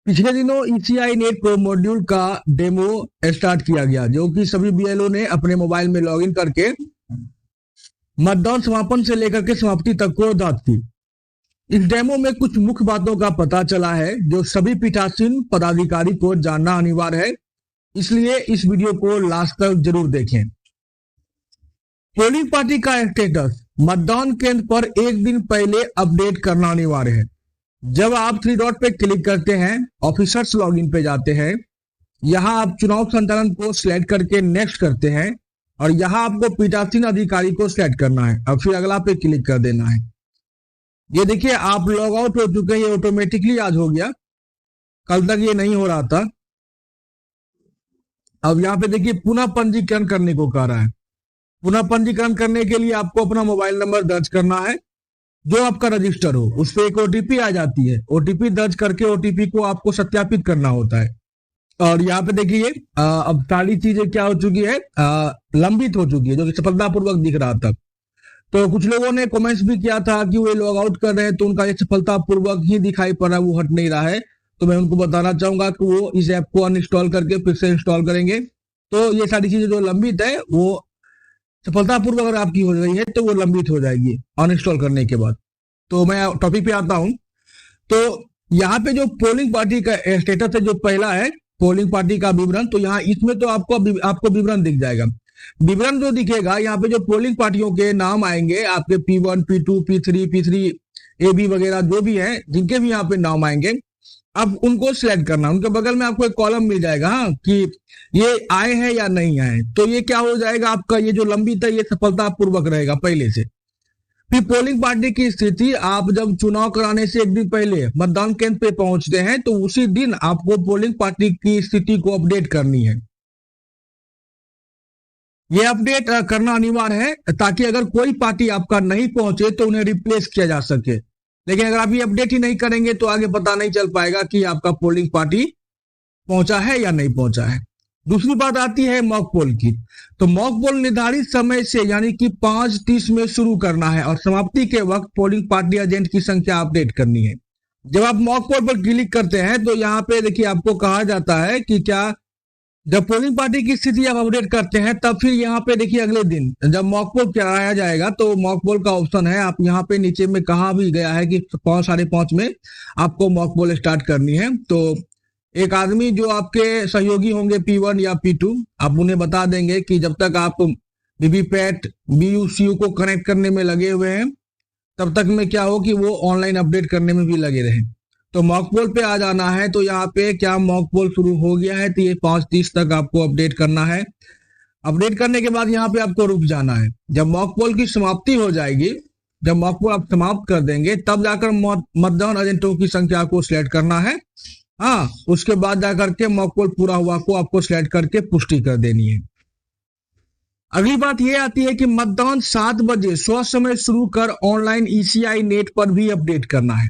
पिछले दिनों ECI net pro module का डेमो स्टार्ट किया गया, जो कि सभी बीएलओ ने अपने मोबाइल में लॉगिन करके मतदान समापन से लेकर के समाप्ति तक को दाद की। इस डेमो में कुछ मुख्य बातों का पता चला है जो सभी पीठासीन पदाधिकारी को जानना अनिवार्य है, इसलिए इस वीडियो को लास्ट तक जरूर देखें। पोलिंग पार्टी का स्टेटस मतदान केंद्र पर एक दिन पहले अपडेट करना अनिवार्य है। जब आप थ्री डॉट पे क्लिक करते हैं, ऑफिसर्स लॉगिन पे जाते हैं, यहां आप चुनाव संचालन को सिलेक्ट करके नेक्स्ट करते हैं और यहां आपको पीठासीन अधिकारी को सिलेक्ट करना है और फिर अगला पे क्लिक कर देना है। ये देखिए, आप लॉग आउट हो चुके हैं, ये ऑटोमेटिकली आज हो गया, कल तक ये नहीं हो रहा था। अब यहाँ पे देखिए पुनः पंजीकरण करने को कह रहा है। पुनः पंजीकरण करने के लिए आपको अपना मोबाइल नंबर दर्ज करना है जो आपका रजिस्टर हो, उस पर एक ओटीपी आ जाती है। ओटीपी दर्ज करके ओटीपी को आपको सत्यापित करना होता है। और यहाँ पे देखिए अब सारी चीजें क्या हो चुकी है, लंबित हो चुकी है, जो कि सफलतापूर्वक दिख रहा था। तो कुछ लोगों ने कमेंट्स भी किया था कि वो लॉग आउट कर रहे हैं तो उनका ये सफलतापूर्वक ही दिखाई पड़ रहा है, वो हट नहीं रहा है। तो मैं उनको बताना चाहूंगा कि वो इस ऐप को अनइंस्टॉल करके फिर से इंस्टॉल करेंगे, तो ये सारी चीजें जो लंबित है वो सफलतापूर्वक अगर आपकी हो रही है तो वो लंबित हो जाएगी अनइंस्टॉल करने के बाद। तो मैं टॉपिक पे आता हूं। तो यहाँ पे जो पोलिंग पार्टी का स्टेटस है, जो पहला है पोलिंग पार्टी का विवरण, तो यहाँ इसमें तो आपको विवरण दिख जाएगा। विवरण जो दिखेगा, यहाँ पे जो पोलिंग पार्टियों के नाम आएंगे आपके P1, P2, P3 AB वगैरह जो भी है, जिनके भी यहाँ पे नाम आएंगे, अब उनको सिलेक्ट करना। उनके बगल में आपको एक कॉलम मिल जाएगा कि ये आए हैं या नहीं आए। तो ये क्या हो जाएगा, आपका ये जो लंबित है ये सफलतापूर्वक रहेगा पहले से। फिर पोलिंग पार्टी की स्थिति, आप जब चुनाव कराने से एक दिन पहले मतदान केंद्र पे पहुंचते हैं तो उसी दिन आपको पोलिंग पार्टी की स्थिति को अपडेट करनी है। यह अपडेट करना अनिवार्य है ताकि अगर कोई पार्टी आपका नहीं पहुंचे तो उन्हें रिप्लेस किया जा सके। लेकिन अगर आप ये अपडेट ही नहीं करेंगे तो आगे पता नहीं चल पाएगा कि आपका पोलिंग पार्टी पहुंचा है या नहीं पहुंचा है। दूसरी बात आती है मॉक पोल की। तो मॉक पोल निर्धारित समय से यानी कि 5:30 में शुरू करना है और समाप्ति के वक्त पोलिंग पार्टी एजेंट की संख्या अपडेट करनी है। जब आप मॉक पोल पर क्लिक करते हैं तो यहाँ पे देखिए आपको कहा जाता है कि क्या जब पोलिंग पार्टी की स्थिति आप अपडेट करते हैं तब फिर यहाँ पे देखिए अगले दिन जब मॉक पोल कराया जाएगा तो मॉक पोल का ऑप्शन है। आप यहाँ पे नीचे में कहा भी गया है कि 5, 5:30 में आपको मॉक पोल स्टार्ट करनी है। तो एक आदमी जो आपके सहयोगी होंगे P1 या P2, आप उन्हें बता देंगे कि जब तक आप वीवीपैट BUCU को कनेक्ट करने में लगे हुए हैं तब तक में क्या हो कि वो ऑनलाइन अपडेट करने में भी लगे रहें। तो मॉक पोल पे आ जाना है। तो यहाँ पे क्या मॉक पोल शुरू हो गया है, तो ये 5:30 तक आपको अपडेट करना है। अपडेट करने के बाद यहाँ पे आपको रुक जाना है। जब मॉक पोल की समाप्ति हो जाएगी, जब मॉक पोल आप समाप्त कर देंगे तब जाकर मतदान एजेंटों की संख्या को सिलेक्ट करना है। हाँ, उसके बाद जाकर के मॉक पोल पूरा हुआ को आपको सिलेक्ट करके पुष्टि कर देनी है। अगली बात ये आती है कि मतदान 7 बजे समय शुरू कर ऑनलाइन ईसीआई नेट पर भी अपडेट करना है।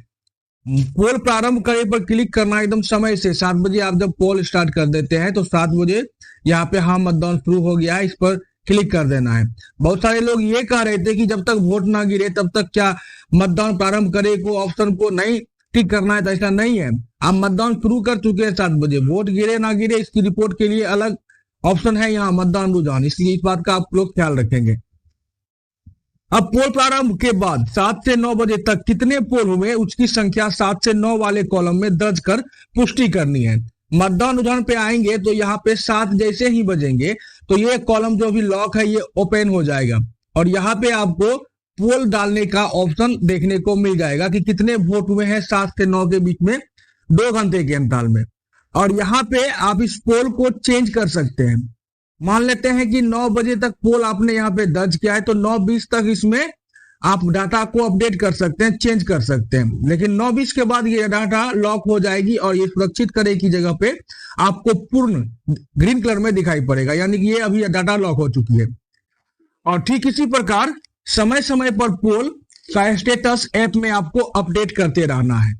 पोल प्रारंभ करे पर क्लिक करना एकदम समय से। 7 बजे आप जब पोल स्टार्ट कर देते हैं तो 7 बजे यहाँ पे हाँ मतदान शुरू हो गया है, इस पर क्लिक कर देना है। बहुत सारे लोग ये कह रहे थे कि जब तक वोट ना गिरे तब तक क्या मतदान प्रारंभ करे को ऑप्शन को नहीं टिक करना है, तो ऐसा नहीं है। आप मतदान शुरू कर चुके हैं 7 बजे, वोट गिरे ना गिरे इसकी रिपोर्ट के लिए अलग ऑप्शन है यहाँ मतदान रुझान, इसलिए इस बात का आप लोग ख्याल रखेंगे। अब पोल प्रारंभ के बाद 7 से 9 बजे तक कितने पोल हुए उसकी संख्या 7 से 9 वाले कॉलम में दर्ज कर पुष्टि करनी है। मतदान रुझान पे आएंगे तो यहाँ पे 7 जैसे ही बजेंगे तो ये कॉलम जो भी लॉक है ये ओपन हो जाएगा और यहाँ पे आपको पोल डालने का ऑप्शन देखने को मिल जाएगा कि कितने वोट हुए हैं 7 से 9 के बीच में 2 घंटे के अंतराल में। और यहाँ पे आप इस पोल को चेंज कर सकते हैं। मान लेते हैं कि 9 बजे तक पोल आपने यहाँ पे दर्ज किया है तो 9:20 तक इसमें आप डाटा को अपडेट कर सकते हैं, चेंज कर सकते हैं। लेकिन 9:20 के बाद ये डाटा लॉक हो जाएगी और ये सुरक्षित करे की जगह पे आपको पूर्ण ग्रीन कलर में दिखाई पड़ेगा, यानी कि ये अभी डाटा लॉक हो चुकी है। और ठीक इसी प्रकार समय समय पर पोल का स्टेटस ऐप में आपको अपडेट करते रहना है।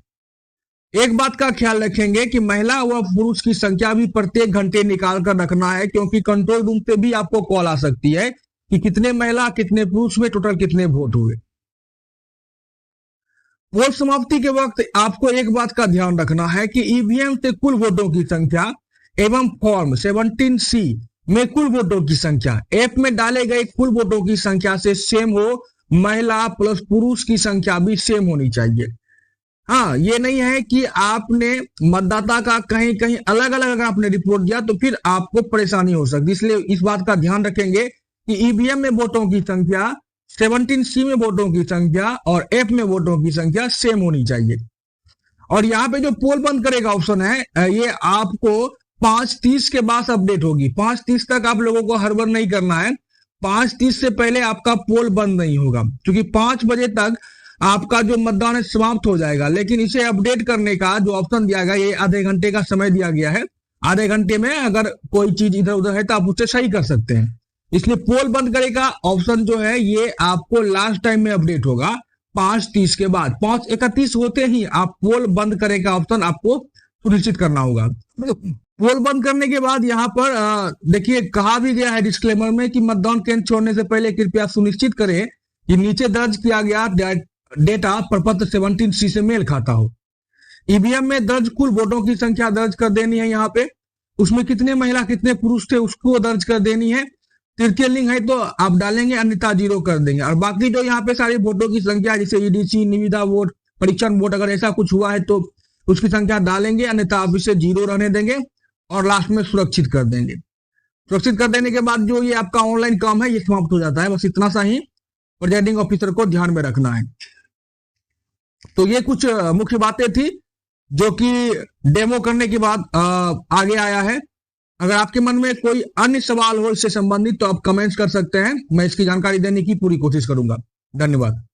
एक बात का ख्याल रखेंगे कि महिला व पुरुष की संख्या भी प्रत्येक घंटे निकाल कर रखना है, क्योंकि कंट्रोल रूम से भी आपको कॉल आ सकती है कि कितने महिला कितने पुरुष में टोटल कितने वोट हुए। पोल समाप्ति के वक्त आपको एक बात का ध्यान रखना है कि ईवीएम से कुल वोटों की संख्या एवं फॉर्म 17C में कुल वोटों की संख्या ऐप में डाले गए कुल वोटों की संख्या से सेम हो, महिला प्लस पुरुष की संख्या भी सेम होनी चाहिए। हाँ, ये नहीं है कि आपने मतदाता का कहीं कहीं अलग अलग अगर आपने रिपोर्ट दिया तो फिर आपको परेशानी हो सकती है। इसलिए इस बात का ध्यान रखेंगे कि ईवीएम में वोटों की संख्या, 17C में वोटों की संख्या और ऐप में वोटों की संख्या सेम होनी चाहिए। और यहाँ पे जो पोल बंद करेगा ऑप्शन है, ये आपको 5:30 के बाद अपडेट होगी। 5:30 तक आप लोगों को हड़बड़ नहीं करना है। 5:30 से पहले आपका पोल बंद नहीं होगा, क्योंकि 5 बजे तक आपका जो मतदान है समाप्त हो जाएगा। लेकिन इसे अपडेट करने का जो ऑप्शन दिया गया, ये आधे घंटे का समय दिया गया है। आधे घंटे में अगर कोई चीज इधर उधर है तो आप उसे सही कर सकते हैं। इसलिए पोल बंद करेगा ऑप्शन जो है ये आपको लास्ट टाइम में अपडेट होगा 5:30 के बाद। 5:31 होते ही आप पोल बंद करेगा ऑप्शन आपको सुनिश्चित करना होगा। पोल बंद करने के बाद यहाँ पर देखिए कहा भी गया है डिस्क्लेमर में कि मतदान केंद्र छोड़ने से पहले कृपया सुनिश्चित करें कि नीचे दर्ज किया गया डेटा प्रपत्र 17C से मेल खाता हो। ईवीएम में दर्ज कुल वोटों की संख्या दर्ज कर देनी है। यहाँ पे उसमें कितने महिला कितने पुरुष थे उसको दर्ज कर देनी है। तृतीय लिंग है तो आप डालेंगे, अन्यथा 0 कर देंगे। और बाकी जो यहाँ पे सारी वोटों की संख्या जैसे ईडीसी, निविदा वोट, परीक्षण वोट, अगर ऐसा कुछ हुआ है तो उसकी संख्या डालेंगे, अन्यथा आप इसे 0 रहने देंगे और लास्ट में सुरक्षित कर देंगे। सुरक्षित कर देने के बाद जो ये आपका ऑनलाइन काम है ये समाप्त हो जाता है। बस इतना सा ही प्रिजाइडिंग ऑफिसर को ध्यान में रखना है। तो ये कुछ मुख्य बातें थी जो कि डेमो करने के बाद आगे आया है। अगर आपके मन में कोई अन्य सवाल हो इससे संबंधित तो आप कमेंट्स कर सकते हैं। मैं इसकी जानकारी देने की पूरी कोशिश करूंगा। धन्यवाद।